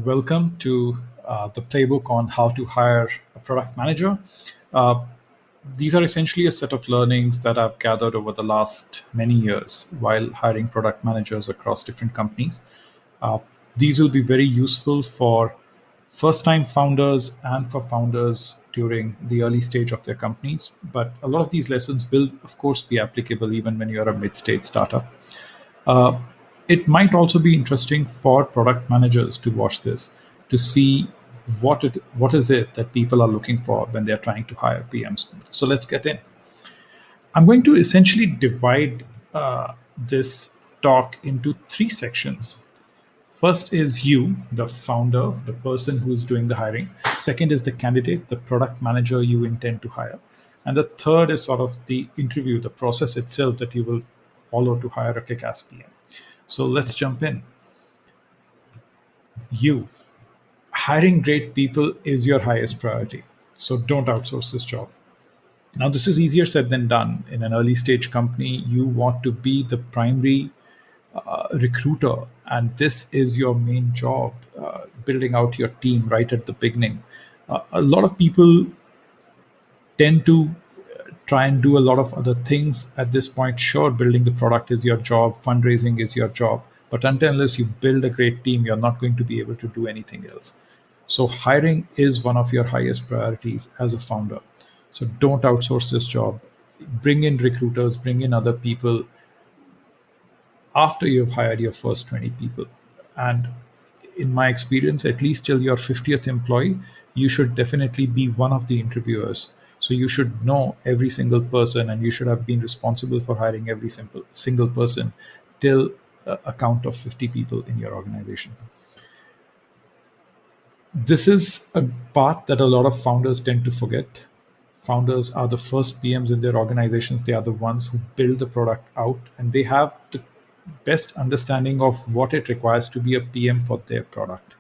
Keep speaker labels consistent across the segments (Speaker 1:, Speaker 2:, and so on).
Speaker 1: Welcome to the playbook on how to hire a product manager. Uh, these are essentially a set of learnings that I've gathered over the last many years while hiring product managers across different companies. Uh, these will be very useful for first time founders and for founders during the early stage of their companies. But a lot of these lessons will, of course, be applicable even when you're a mid stage startup. Uh, it might also be interesting for product managers to watch this to see what is it that people are looking for when they're trying to hire PMs. So let's get in. I'm going to essentially divide this talk into three sections. First is you, the founder, the person who's doing the hiring. Second is the candidate, the product manager you intend to hire. And the third is sort of the interview, the process itself that you will follow to hire a kick ass PM. So let's jump in. You, hiring great people is your highest priority. So don't outsource this job. Now, this is easier said than done. In an early stage company, you want to be the primary recruiter, and this is your main job, building out your team right at the beginning. A lot of people tend to try and do a lot of other things at this point. Sure, building the product is your job, fundraising is your job, but unless you build a great team, you're not going to be able to do anything else. So, hiring is one of your highest priorities as a founder. So, don't outsource this job. Bring in recruiters, bring in other people after you've hired your first 20 people. And in my experience, at least till your 50th employee, you should definitely be one of the interviewers. So you should know every single person and you should have been responsible for hiring every single person till a count of 50 people in your organization. This is a part that a lot of founders tend to forget. Founders are the first PMs in their organizations. They are the ones who build the product out and they have the best understanding of what it requires to be a PM for their product.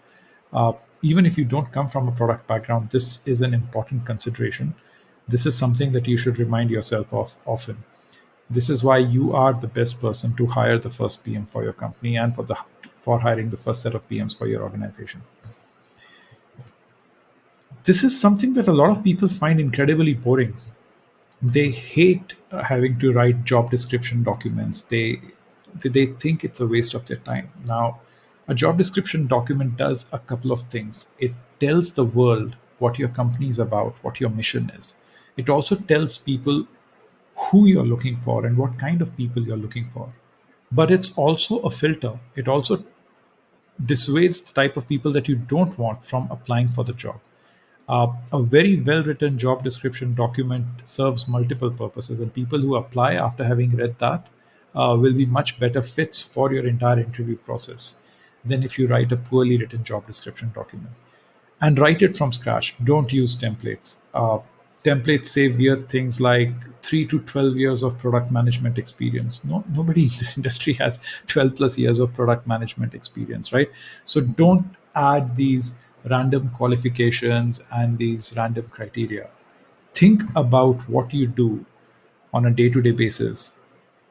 Speaker 1: Uh, Even if you don't come from a product background, this is an important consideration. This is something that you should remind yourself of often. This is why you are the best person to hire the first PM for your company and for hiring the first set of PMs for your organization. This is something that a lot of people find incredibly boring. They hate having to write job description documents. They think it's a waste of their time. Now, a job description document does a couple of things. It tells the world what your company is about, what your mission is. It also tells people who you're looking for and what kind of people you're looking for. But it's also a filter. It also dissuades the type of people that you don't want from applying for the job. A very well written job description document serves multiple purposes, and people who apply after having read that will be much better fits for your entire interview process than if you write a poorly written job description document. And write it from scratch. Don't use templates. Templates say weird things like 3 to 12 years of product management experience. No, nobody in this industry has 12 plus years of product management experience, right? So don't add these random qualifications and these random criteria. Think about what you do on a day to day basis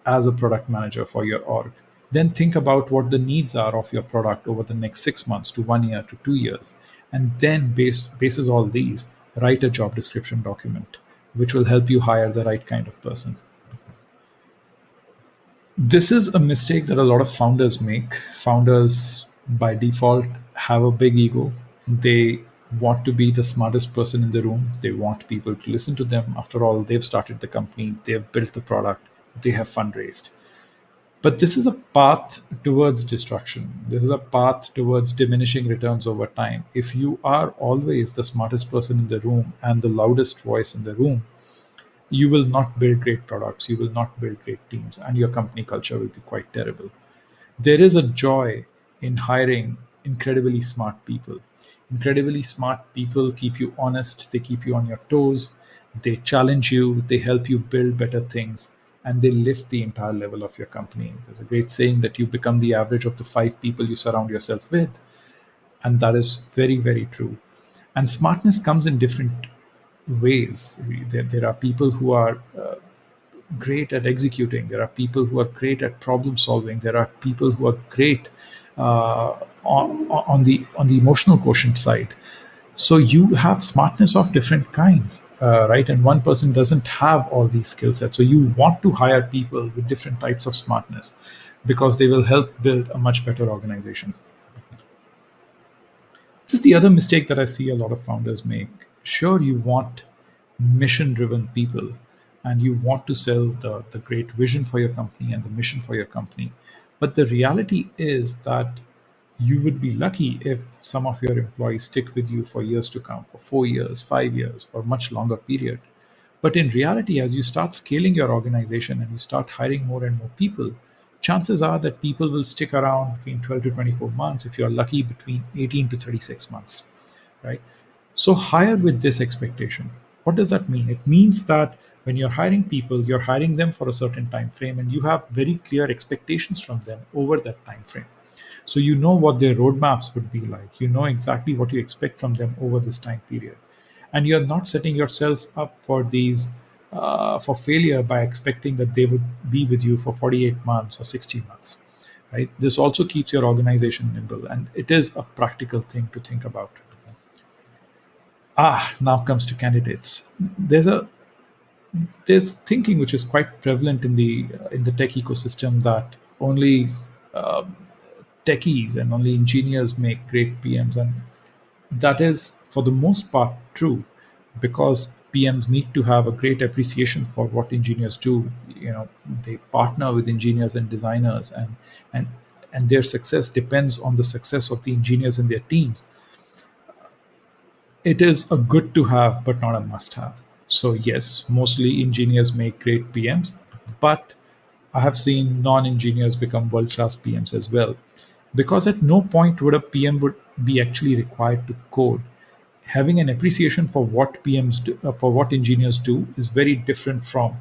Speaker 1: as a product manager for your org. Then think about what the needs are of your product over the next 6 months to 1 year to 2 years. And then, basis all these, write a job description document, which will help you hire the right kind of person. This is a mistake that a lot of founders make. Founders, by default, have a big ego. They want to be the smartest person in the room. They want people to listen to them. After all, they've started the company, they've built the product, they have fundraised. But this is a path towards destruction. This is a path towards diminishing returns over time. If you are always the smartest person in the room and the loudest voice in the room, you will not build great products, you will not build great teams, and your company culture will be quite terrible. There is a joy in hiring incredibly smart people. Incredibly smart people keep you honest, they keep you on your toes, they challenge you, they help you build better things, and they lift the entire level of your company. There's a great saying that you become the average of the five people you surround yourself with. And that is very, very true. And smartness comes in different ways. There are people who are great at executing. There are people who are great at problem solving. There are people who are great uh, on the emotional quotient side. So you have smartness of different kinds, right? And one person doesn't have all these skill sets. So you want to hire people with different types of smartness because they will help build a much better organization. This is the other mistake that I see a lot of founders make. Sure, you want mission driven people and you want to sell the great vision for your company and the mission for your company. But the reality is that you would be lucky if some of your employees stick with you for years to come, for 4 years, 5 years, for a much longer period. But in reality, as you start scaling your organization and you start hiring more and more people, chances are that people will stick around between 12 to 24 months, if you're lucky, between 18 to 36 months, right? So hire with this expectation. What does that mean? It means that when you're hiring people, you're hiring them for a certain time frame and you have very clear expectations from them over that time frame. So you know what their roadmaps would be like. You know exactly what you expect from them over this time period, and you're not setting yourself up for these for failure by expecting that they would be with you for 48 months or 60 months. Right? This also keeps your organization nimble, and it is a practical thing to think about. Now comes to candidates. There's thinking which is quite prevalent in the tech ecosystem that only uh, techies and only engineers make great PMs, and that is for the most part true, because PMs need to have a great appreciation for what engineers do. They partner with engineers and designers, and and their success depends on the success of the engineers and their teams. It is a good to have but not a must have. So yes, mostly engineers make great PMs, but I have seen non-engineers become world-class PMs as well, because at no point would a PM would be actually required to code. Having an appreciation for what PMs do, for what engineers do, is very different from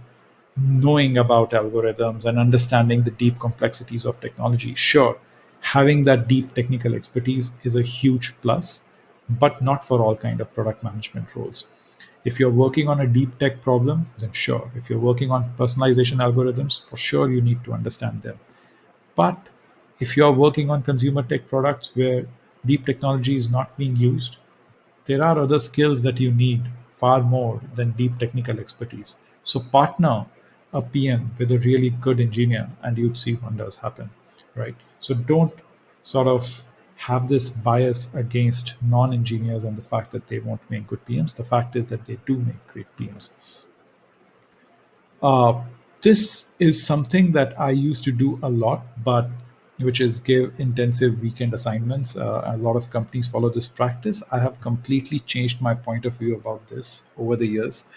Speaker 1: knowing about algorithms and understanding the deep complexities of technology. Sure, having that deep technical expertise is a huge plus, but not for all kind of product management roles. If you're working on a deep tech problem, then sure. If you're working on personalization algorithms, for sure you need to understand them. But if you're working on consumer tech products where deep technology is not being used, there are other skills that you need far more than deep technical expertise. So partner a PM with a really good engineer and you'd see wonders happen, right? So don't sort of have this bias against non-engineers and the fact that they won't make good PMs. The fact is that they do make great PMs. Uh, this is something that I used to do a lot, but which is give intensive weekend assignments. A lot of companies follow this practice. I have completely changed my point of view about this over the years.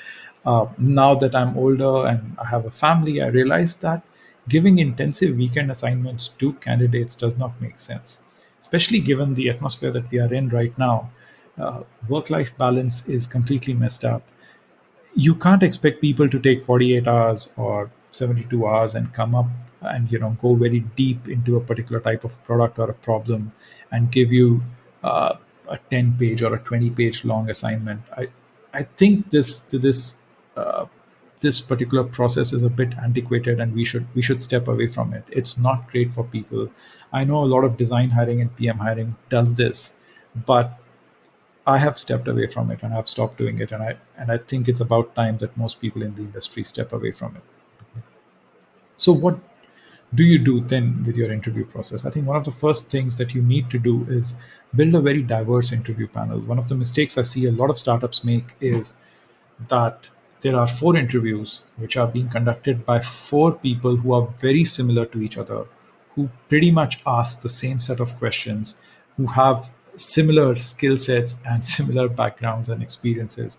Speaker 1: Now that I'm older and I have a family, I realize that giving intensive weekend assignments to candidates does not make sense, especially given the atmosphere that we are in right now. Work life balance is completely messed up. You can't expect people to take 48 hours or 72 hours and come up and go very deep into a particular type of product or a problem and give you a 10 page or a 20 page long assignment. I think uh, this particular process is a bit antiquated, and we should step away from it. It's not great for people. I know a lot of design hiring and PM hiring does this, but I have stepped away from it and I've stopped doing it, and I think it's about time that most people in the industry step away from it. So what do you do then with your interview process? I think one of the first things that you need to do is build a very diverse interview panel. One of the mistakes I see a lot of startups make is that there are four interviews which are being conducted by four people who are very similar to each other, who pretty much ask the same set of questions, who have similar skill sets and similar backgrounds and experiences.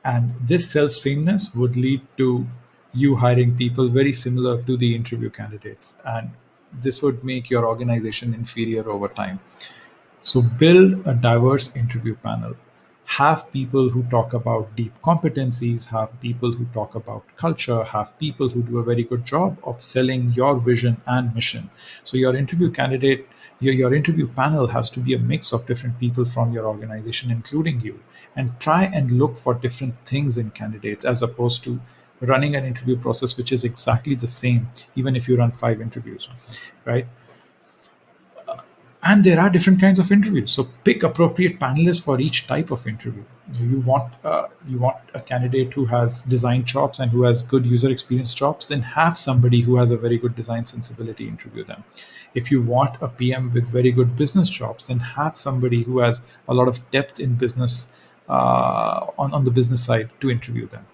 Speaker 1: And this self sameness would lead to you hiring people very similar to the interview candidates. And this would make your organization inferior over time. So build a diverse interview panel. Have people who talk about deep competencies, have people who talk about culture, have people who do a very good job of selling your vision and mission. So your interview panel has to be a mix of different people from your organization, including you, and try and look for different things in candidates as opposed to running an interview process which is exactly the same, even if you run 5 interviews, right? And there are different kinds of interviews, so pick appropriate panelists for each type of interview. You want a candidate who has design chops and who has good user experience chops, then have somebody who has a very good design sensibility interview them. If you want a PM with very good business chops, then have somebody who has a lot of depth in business, on the business side, to interview them.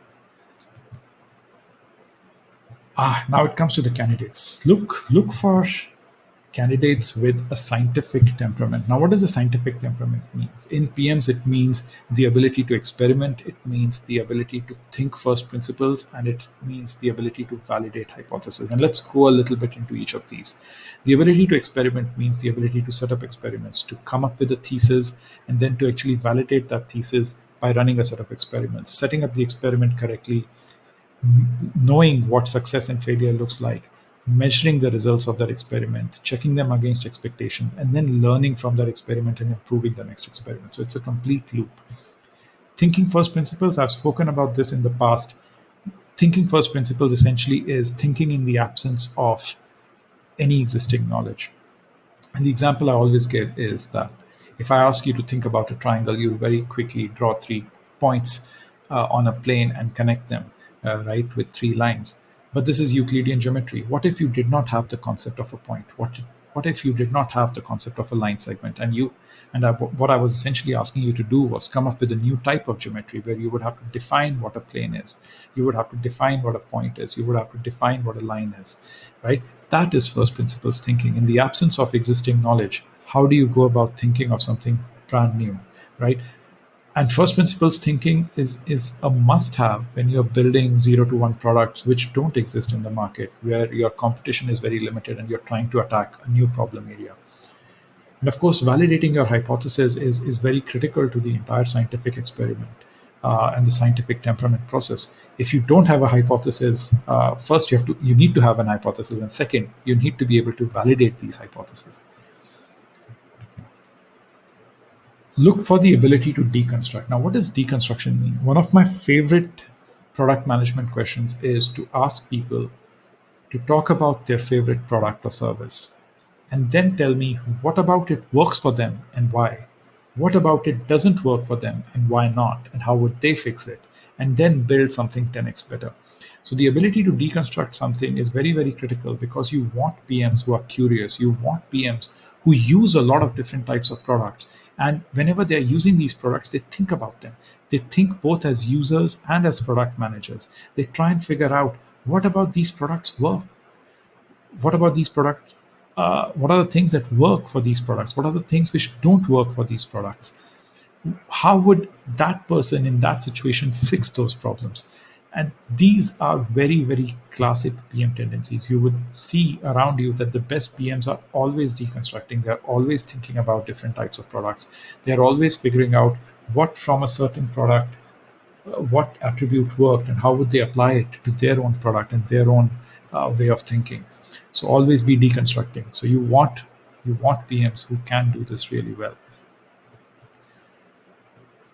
Speaker 1: Now it comes to the candidates. Look for candidates with a scientific temperament. Now, what does a scientific temperament means? In PMs, it means the ability to experiment, it means the ability to think first principles, and it means the ability to validate hypotheses. And let's go a little bit into each of these. The ability to experiment means the ability to set up experiments, to come up with a thesis, and then to actually validate that thesis by running a set of experiments, setting up the experiment correctly, knowing what success and failure looks like, measuring the results of that experiment, checking them against expectations, and then learning from that experiment and improving the next experiment. So it's a complete loop. Thinking first principles, I've spoken about this in the past. Thinking first principles essentially is thinking in the absence of any existing knowledge. And the example I always give is that if I ask you to think about a triangle, you'll very quickly draw 3 points on a plane and connect them, right, with 3 lines. But this is Euclidean geometry. What if you did not have the concept of a point? What if you did not have the concept of a line segment? What I was essentially asking you to do was come up with a new type of geometry where you would have to define what a plane is, you would have to define what a point is, you would have to define what a line is, right? That is first principles thinking. In the absence of existing knowledge, how do you go about thinking of something brand new, right? And first principles thinking is a must have when you're building 0 to 1 products which don't exist in the market, where your competition is very limited and you're trying to attack a new problem area. And of course, validating your hypothesis is very critical to the entire scientific experiment, and the scientific temperament process. If you don't have a hypothesis, first you need to have an hypothesis, and second, you need to be able to validate these hypotheses. Look for the ability to deconstruct. Now, what does deconstruction mean? One of my favorite product management questions is to ask people to talk about their favorite product or service and then tell me what about it works for them and why. What about it doesn't work for them and why not? And how would they fix it? And then build something 10x better. So, the ability to deconstruct something is very, very critical because you want PMs who are curious. You want PMs who use a lot of different types of products. And whenever they're using these products, they think about them. They think both as users and as product managers. They try and figure out what about these products work? What about these products? What are the things that work for these products? What are the things which don't work for these products? How would that person in that situation fix those problems? And these are very, very classic PM tendencies. You would see around you that the best PMs are always deconstructing. They're always thinking about different types of products. They're always figuring out what from a certain product, what attribute worked and how would they apply it to their own product and their own way of thinking. So always be deconstructing. So you want PMs who can do this really well.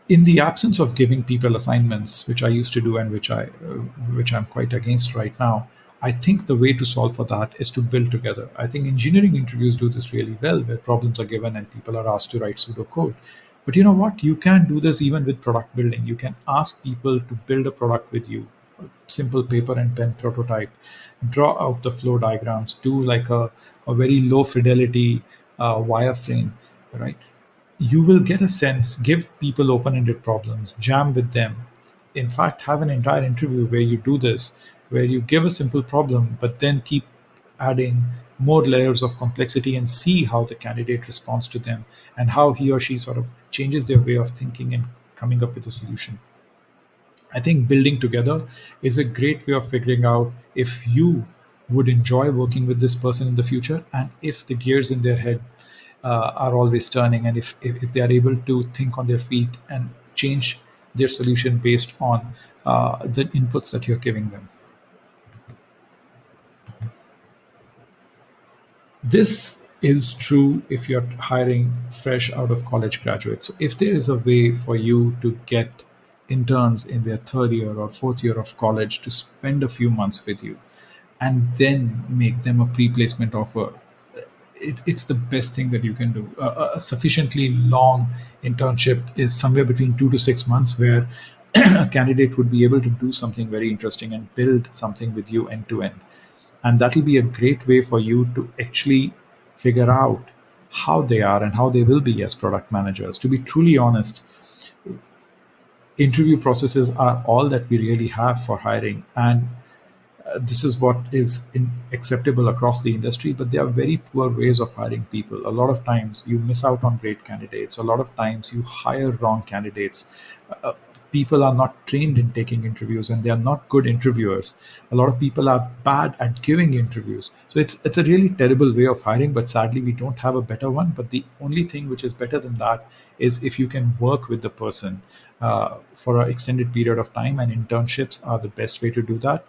Speaker 1: In the absence of giving people assignments, which I used to do and which I'm quite against right now, I think the way to solve for that is to build together. I think engineering interviews do this really well, where problems are given and people are asked to write pseudocode. But you know what? You can do this even with product building. You can ask people to build a product with you, a simple paper and pen prototype, draw out the flow diagrams, do like a very low fidelity wireframe, right? You will get a sense, give people open ended problems, jam with them. In fact, have an entire interview where you do this, where you give a simple problem, but then keep adding more layers of complexity and see how the candidate responds to them and how he or she sort of changes their way of thinking and coming up with a solution. I think building together is a great way of figuring out if you would enjoy working with this person in the future and if the gears in their head are always turning and if they are able to think on their feet and change their solution based on the inputs that you're giving them. This is true if you're hiring fresh out of college graduates. So if there is a way for you to get interns in their third year or fourth year of college to spend a few months with you and then make them a pre placement offer, it's the best thing that you can do. A sufficiently long internship is somewhere between 2 to 6 months, where a candidate would be able to do something very interesting and build something with you end to end. And that will be a great way for you to actually figure out how they are and how they will be as product managers. To be truly honest, interview processes are all that we really have for hiring. And this is what is acceptable across the industry, but there are very poor ways of hiring people. A lot of times you miss out on great candidates. A lot of times you hire wrong candidates. Uh, People are not trained in taking interviews, and they are not good interviewers. A lot of people are bad at giving interviews. So it's a really terrible way of hiring, but sadly we don't have a better one. But the only thing which is better than that is if you can work with the person for an extended period of time, and internships are the best way to do that.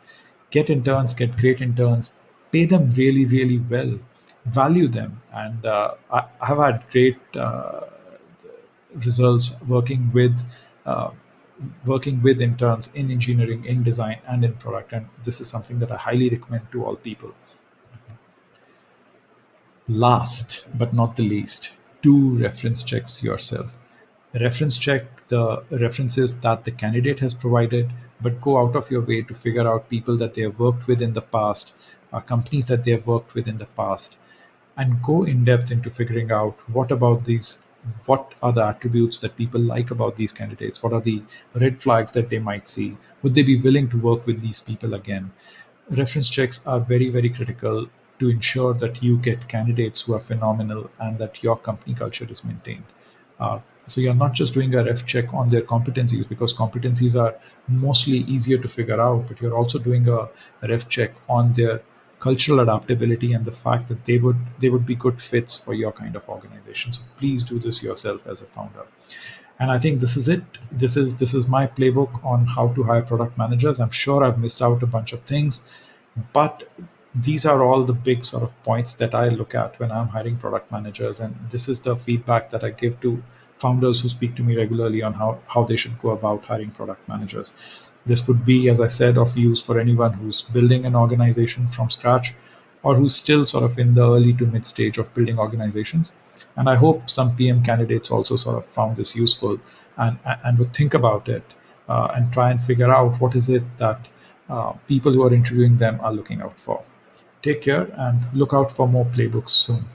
Speaker 1: Get interns, get great interns, pay them really, really well, value them. And I have had great results uh, working with interns in engineering, in design, and in product. And this is something that I highly recommend to all people. Last but not the least, do reference checks yourself. Reference check the references that the candidate has provided, but go out of your way to figure out people that they have worked with in the past, companies that they have worked with in the past, and go in depth into figuring out what are the attributes that people like about these candidates, what are the red flags that they might see, would they be willing to work with these people again. Reference checks are very, very critical to ensure that you get candidates who are phenomenal and that your company culture is maintained. So you're not just doing a ref check on their competencies, because competencies are mostly easier to figure out, but you're also doing a ref check on their cultural adaptability and the fact that they would be good fits for your kind of organization. So please do this yourself as a founder. And I think this is it. This is my playbook on how to hire product managers. I'm sure I've missed out a bunch of things, but these are all the big sort of points that I look at when I'm hiring product managers. And this is the feedback that I give to founders who speak to me regularly on how they should go about hiring product managers. This would be, as I said, of use for anyone who's building an organization from scratch, or who's still sort of in the early to mid stage of building organizations. And I hope some PM candidates also sort of found this useful, and would think about it, and try and figure out what is it that people who are interviewing them are looking out for. Take care and look out for more playbooks soon.